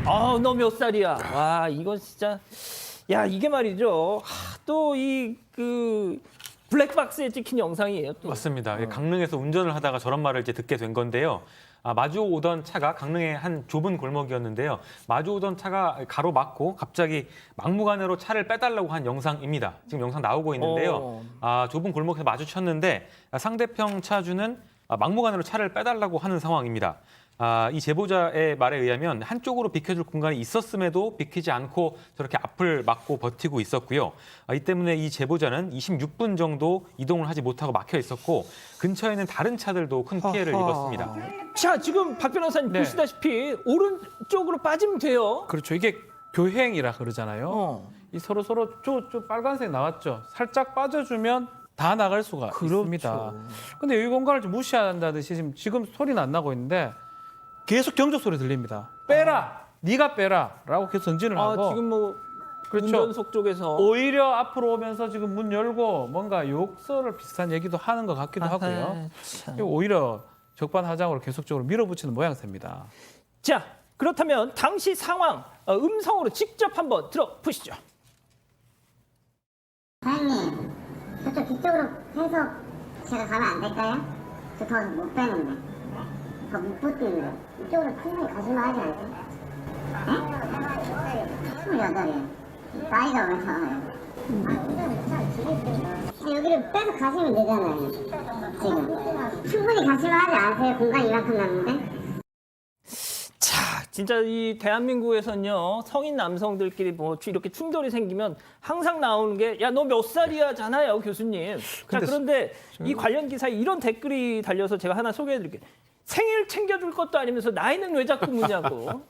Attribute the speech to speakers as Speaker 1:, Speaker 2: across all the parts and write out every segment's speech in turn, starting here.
Speaker 1: 너 몇 살이야? 와, 이건 진짜. 야, 이게 말이죠. 또 그 블랙박스에 찍힌 영상이에요. 또.
Speaker 2: 맞습니다. 강릉에서 운전을 하다가 저런 말을 이제 듣게 된 건데요. 마주 오던 차가 강릉의 한 좁은 골목이었는데요. 마주 오던 차가 가로막고 갑자기 막무가내로 차를 빼달라고 한 영상입니다. 지금 영상 나오고 있는데요. 좁은 골목에서 마주쳤는데 상대편 차주는 막무가내로 차를 빼달라고 하는 상황입니다. 이 제보자의 말에 의하면 한쪽으로 비켜줄 공간이 있었음에도 비키지 않고 저렇게 앞을 막고 버티고 있었고요. 이 때문에 이 제보자는 26분 정도 이동을 하지 못하고 막혀 있었고 근처에는 다른 차들도 큰 피해를 입었습니다.
Speaker 1: 자, 지금 박 변호사님 보시다시피 오른쪽으로 빠지면 돼요.
Speaker 3: 그렇죠. 이게 교행이라 그러잖아요. 이 서로 저 빨간색 나왔죠. 살짝 빠져주면 다 나갈 수가 있습니다. 근데 여기 공간을 좀 무시한다듯이 지금 소리는 안 나고 있는데 계속 경적 소리 들립니다. 빼라, 네가 빼라라고 계속 전진을 하고.
Speaker 1: 지금 뭐
Speaker 3: 그렇죠.
Speaker 1: 운전석 쪽에서
Speaker 3: 오히려 앞으로 오면서 지금 문 열고 뭔가 욕설을 비슷한 얘기도 하는 것 같기도 하고요. 오히려 적반하장으로 계속적으로 밀어붙이는 모양새입니다.
Speaker 1: 자, 그렇다면 당시 상황 음성으로 직접 한번 들어보시죠.
Speaker 4: 사장님, 저쪽 뒤쪽으로 해서 제가 가면 안 될까요? 저 더 못 빼는데. 더 못 붙는데. 이쪽으로 충분히 가실만 하지 않으세요? 네? 28이에요. 나이가 왜 작아요? 여기를 빼서 가시면 되잖아요. 지금. 충분히 가실만 하지 않으세요? 공간이 이만큼 남는데?
Speaker 1: 자, 진짜 이 대한민국에서는요 성인 남성들끼리 뭐 이렇게 충돌이 생기면 항상 나오는 게 야, 너 몇 살이야잖아요, 교수님. 자, 그런데 이 관련 기사에 이런 댓글이 달려서 제가 하나 소개해드릴게요. 생일 챙겨줄 것도 아니면서 나이는 왜 자꾸 묻냐고.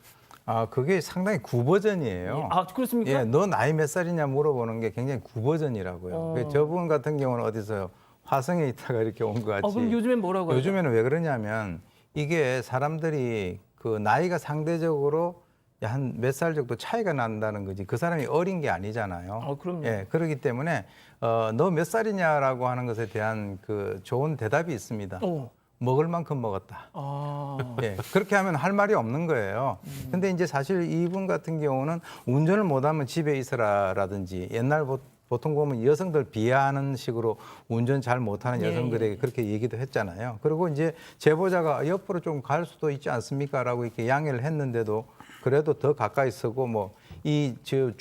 Speaker 5: 그게 상당히 구버전이에요.
Speaker 1: 그렇습니까?
Speaker 5: 예, 너 나이 몇 살이냐 물어보는 게 굉장히 구버전이라고요. 저분 같은 경우는 어디서 화성에 있다가 이렇게 온 것 같이.
Speaker 1: 그럼 요즘엔 뭐라고 하죠?
Speaker 5: 요즘에는 왜 그러냐면 이게 사람들이 그 나이가 상대적으로 한 몇 살 정도 차이가 난다는 거지. 그 사람이 어린 게 아니잖아요.
Speaker 1: 그럼요.
Speaker 5: 예, 그렇기 때문에 너 몇 살이냐라고 하는 것에 대한 그 좋은 대답이 있습니다. 먹을 만큼 먹었다. 예, 그렇게 하면 할 말이 없는 거예요. 근데 이제 사실 이분 같은 경우는 운전을 못하면 집에 있어라라든지 옛날 보통 보면 여성들 비하하는 식으로 운전 잘 못하는 여성들에게 그렇게 얘기도 했잖아요. 그리고 이제 제보자가 옆으로 좀 갈 수도 있지 않습니까라고 이렇게 양해를 했는데도 그래도 더 가까이 서고 뭐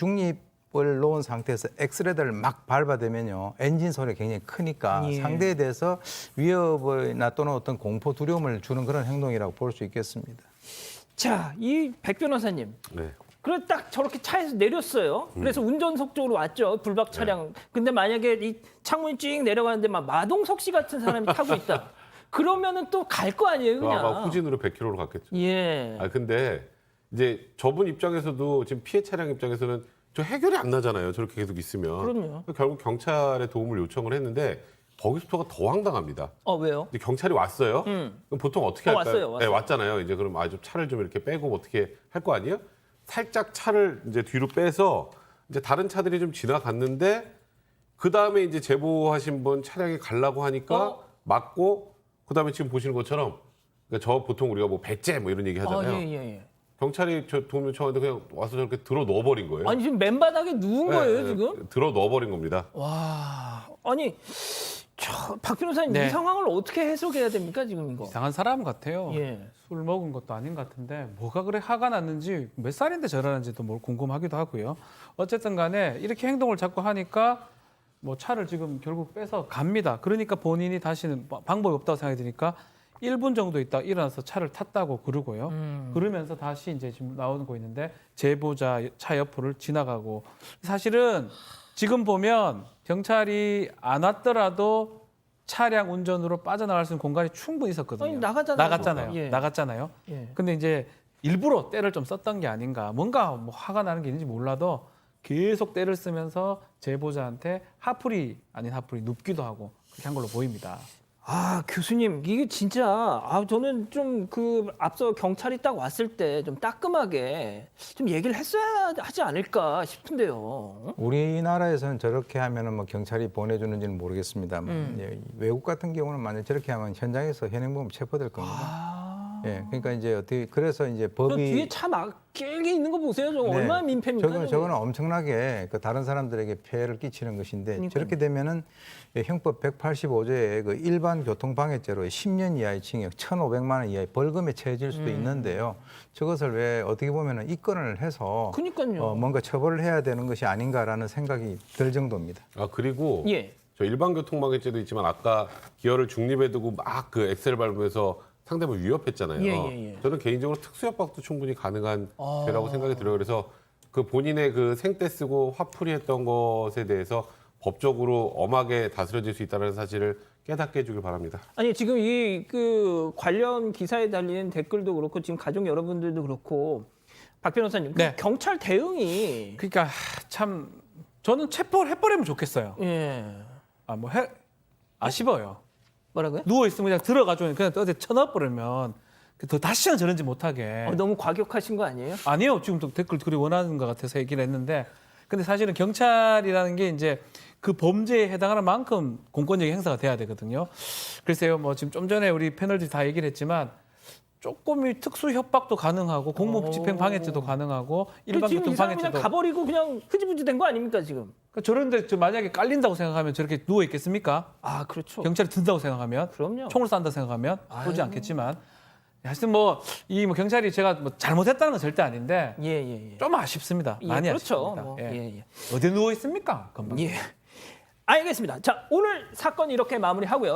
Speaker 5: 중립을 놓은 상태에서 엑스레드를 막 밟아대면요 엔진 소리가 굉장히 크니까 상대에 대해서 위협이나 또는 어떤 공포 두려움을 주는 그런 행동이라고 볼 수 있겠습니다.
Speaker 1: 자, 이 백 변호사님.
Speaker 6: 네.
Speaker 1: 그래 딱 저렇게 차에서 내렸어요. 그래서 운전석 쪽으로 왔죠. 불박 차량. 근데 만약에 이 창문이 쭉 내려가는데 막 마동석 씨 같은 사람이 타고 있다. 그러면은 또 갈 거 아니에요, 그냥.
Speaker 6: 아마 후진으로 100km로 갔겠죠.
Speaker 1: 예.
Speaker 6: 근데 이제 저분 입장에서도 지금 피해 차량 입장에서는 저 해결이 안 나잖아요. 저렇게 계속 있으면.
Speaker 1: 그럼요.
Speaker 6: 결국 경찰에 도움을 요청을 했는데 거기서부터가 더 황당합니다.
Speaker 1: 왜요?
Speaker 6: 이제 경찰이 왔어요. 그럼 보통 어떻게 할까요?
Speaker 1: 왔어요.
Speaker 6: 네, 왔잖아요. 이제 그럼 좀 차를 좀 이렇게 빼고 어떻게 할 거 아니에요? 살짝 차를 이제 뒤로 빼서 이제 다른 차들이 좀 지나갔는데 그 다음에 이제 제보하신 분 차량에 가려고 하니까 막고 그 다음에 지금 보시는 것처럼 그러니까 저 보통 우리가 뭐 배째 뭐 이런 얘기 하잖아요.
Speaker 1: 예.
Speaker 6: 경찰이 저 도움 요청하는데 그냥 와서 저렇게 들어 넣어버린 거예요.
Speaker 1: 아니, 지금 맨바닥에 누운 거예요,
Speaker 6: 네,
Speaker 1: 지금?
Speaker 6: 들어 넣어버린 겁니다.
Speaker 1: 와. 아니, 박 변호사님
Speaker 3: 네.
Speaker 1: 이 상황을 어떻게 해석해야 됩니까, 지금 이거?
Speaker 3: 이상한 사람 같아요.
Speaker 1: 예.
Speaker 3: 술 먹은 것도 아닌 것 같은데 뭐가 그래 화가 났는지 몇 살인데 저러는지도 뭘 궁금하기도 하고요. 어쨌든 간에 이렇게 행동을 자꾸 하니까 뭐 차를 지금 결국 빼서 갑니다. 그러니까 본인이 다시는 방법이 없다고 생각이 드니까 1분 정도 있다 일어나서 차를 탔다고 그러고요. 그러면서 다시 이제 지금 나오고 있는데 제보자 차 옆을 지나가고 사실은 지금 보면 경찰이 안 왔더라도 차량 운전으로 빠져나갈 수 있는 공간이 충분히 있었거든요.
Speaker 1: 아니, 나갔잖아요. 예.
Speaker 3: 나갔잖아요.
Speaker 1: 예.
Speaker 3: 근데 이제 일부러 때를 좀 썼던 게 아닌가. 뭔가 뭐 화가 나는 게 있는지 몰라도 계속 때를 쓰면서 제보자한테 하풀이 아닌 하풀이 눕기도 하고 그렇게 한 걸로 보입니다.
Speaker 1: 교수님, 이게 진짜, 저는 좀 앞서 경찰이 딱 왔을 때 좀 따끔하게 좀 얘기를 했어야 하지 않을까 싶은데요.
Speaker 5: 우리나라에서는 저렇게 하면은 뭐 경찰이 보내주는지는 모르겠습니다만 외국 같은 경우는 만약 저렇게 하면 현장에서 현행범 체포될 겁니다. 예, 그러니까 이제 어떻게 그래서 이제
Speaker 1: 저
Speaker 5: 법이
Speaker 1: 뒤에 차 막 길게 있는 거 보세요. 저
Speaker 5: 네.
Speaker 1: 얼마나 민폐입니까?
Speaker 5: 저거는 엄청나게 그 다른 사람들에게 폐해를 끼치는 것인데
Speaker 1: 그러니까요.
Speaker 5: 저렇게 되면은 형법 185조의 그 일반 교통방해죄로 10년 이하의 징역, 1,500만 원 이하의 벌금에 처해질 수도 있는데요. 저것을 왜 어떻게 보면은 입건을 해서
Speaker 1: 그러니까요.
Speaker 5: 뭔가 처벌을 해야 되는 것이 아닌가라는 생각이 들 정도입니다.
Speaker 6: 아 그리고
Speaker 1: 예.
Speaker 6: 저 일반 교통방해죄도 있지만 아까 기어를 중립에 두고 막 그 엑셀 밟으면서 상대방을 위협했잖아요.
Speaker 1: 예.
Speaker 6: 저는 개인적으로 특수협박도 충분히 가능한 죄라고 생각이 들어요. 그래서 그 본인의 그 생떼 쓰고 화풀이 했던 것에 대해서 법적으로 엄하게 다스려질 수 있다는 사실을 깨닫게 해주길 바랍니다.
Speaker 1: 아니 지금 이 그 관련 기사에 달리는 댓글도 그렇고 지금 가족 여러분들도 그렇고 박 변호사님 그
Speaker 3: 네.
Speaker 1: 경찰 대응이
Speaker 3: 그러니까 참 저는 체포를 해버리면 좋겠어요.
Speaker 1: 예
Speaker 3: 아쉬워요.
Speaker 1: 뭐라고요?
Speaker 3: 누워 있으면 그냥 들어가죠. 그냥 어디 쳐넣어버리면 더 다시는 저런지 못하게.
Speaker 1: 너무 과격하신 거 아니에요?
Speaker 3: 아니요. 지금 또 댓글 그리 원하는 것 같아서 얘기를 했는데, 근데 사실은 경찰이라는 게 이제 그 범죄에 해당하는 만큼 공권력의 행사가 돼야 되거든요. 글쎄요, 뭐 지금 좀 전에 우리 패널들이 다 얘기를 했지만 조금 이 특수 협박도 가능하고 공무집행 방해죄도 가능하고 일반
Speaker 1: 지금
Speaker 3: 교통
Speaker 1: 이 사람 그냥
Speaker 3: 방해죄도.
Speaker 1: 가버리고 그냥 흐지부지 된 거 아닙니까 지금?
Speaker 3: 그러니까 저런데 만약에 깔린다고 생각하면 저렇게 누워 있겠습니까?
Speaker 1: 아 그렇죠.
Speaker 3: 경찰이 든다고 생각하면,
Speaker 1: 그럼요.
Speaker 3: 총을 쏜다 생각하면 쏘지 않겠지만, 하여튼 뭐 이 뭐 경찰이 제가 뭐 잘못했다는 건 절대 아닌데
Speaker 1: 예.
Speaker 3: 좀 아쉽습니다. 많이
Speaker 1: 그렇죠.
Speaker 3: 아쉽습니다.
Speaker 1: 뭐,
Speaker 3: 예.
Speaker 1: 예.
Speaker 3: 어디 누워 있습니까? 금방.
Speaker 1: 예. 알겠습니다. 자 오늘 사건 이렇게 마무리하고요.